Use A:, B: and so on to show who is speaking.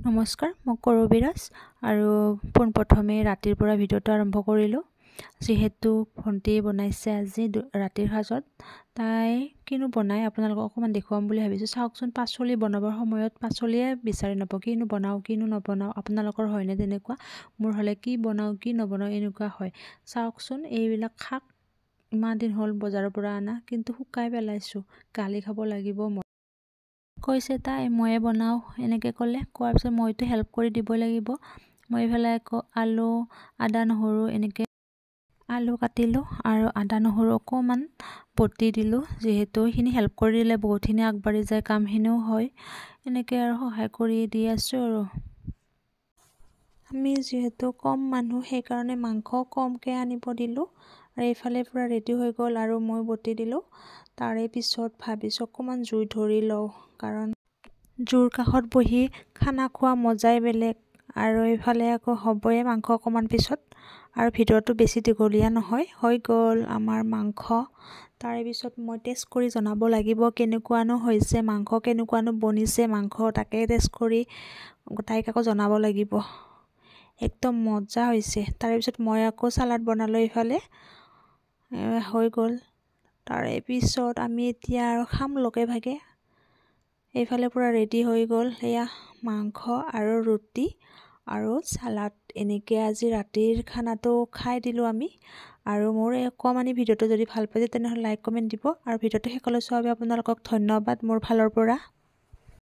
A: নমস্কাৰ, মই কৰবীৰাজ আৰু পোনপ্ৰথমে ৰাতিৰ পৰা ভিডিঅ'টো আৰম্ভ কৰিলোঁ। যিহেতু ভণ্টি বনাইছে আজি ৰাতিৰ সাজত, তাই কিনো বনাই আপোনালোকক অকণমান দেখুৱাম বুলি ভাবিছোঁ। চাওকচোন, পাচলি বনাবৰ সময়ত পাচলিয়ে বিচাৰি নাপাওঁ, কিনো বনাওঁ কিনো নবনাওঁ। আপোনালোকৰ হয়নে তেনেকুৱা? মোৰ হ'লে কি বনাওঁ কি নবনাওঁ এনেকুৱা হয়। চাওকচোন, এইবিলাক শাক ইমান দিন হ'ল বজাৰৰ পৰা অনা, কিন্তু শুকাই পেলাইছোঁ। গালি খাব লাগিব মই। কৈছে তাই ময়ে বনাওঁ এনেকৈ ক'লে। কোৱাৰ পিছত মইতো হেল্প কৰি দিবই লাগিব। মই এইফালে আকৌ আলু, আদা নহৰু এনেকৈ আলু কাটিলোঁ আৰু আদা নহৰু অকণমান বটি দিলোঁ। যিহেতু সেইখিনি হেল্প কৰি দিলে বহুতখিনি আগবাঢ়ি যায়, কামখিনিও হয়। এনেকৈ আৰু সহায় কৰি দি আছোঁ আৰু। আমি যিহেতু কম মানুহ, সেইকাৰণে মাংস কমকৈ আনিব দিলোঁ। আৰু এইফালে পূৰা ৰেডি হৈ গ'ল আৰু মই বটি দিলোঁ। তাৰে পিছত ভাবিছোঁ অকণমান জুই ধৰি লওঁ, কাৰণ জুইৰ কাষত বহি খানা খোৱা মজাই বেলেগ। আৰু এইফালে আকৌ হ'বই মাংস অকণমান পিছত। আৰু ভিডিঅ'টো বেছি দীঘলীয়া নহয়। হৈ গ'ল আমাৰ মাংস। তাৰে পিছত মই টেষ্ট কৰি জনাব লাগিব কেনেকুৱানো হৈছে মাংস, কেনেকুৱানো বনিছে মাংস, তাকে টেষ্ট কৰি তাইক আকৌ জনাব লাগিব। একদম মজা হৈছে। তাৰে পিছত মই আকৌ চালাড বনালোঁ। এইফালে হৈ গ'ল। তাৰে পিছত আমি এতিয়া আৰু খাম লগে ভাগে। এইফালে পূৰা ৰেডি হৈ গ'ল। এয়া মাংস আৰু ৰুটি আৰু চালাড, এনেকৈ আজি ৰাতিৰ খানাটো খাই দিলোঁ আমি। আৰু মোৰ এই অকণমানি ভিডিঅ'টো যদি ভাল পাইছে তেনেহ'লে লাইক কমেণ্ট দিব। আৰু ভিডিঅ'টো শেষলৈ চোৱাৰ বাবে আপোনালোকক ধন্যবাদ মোৰ ফালৰ পৰা।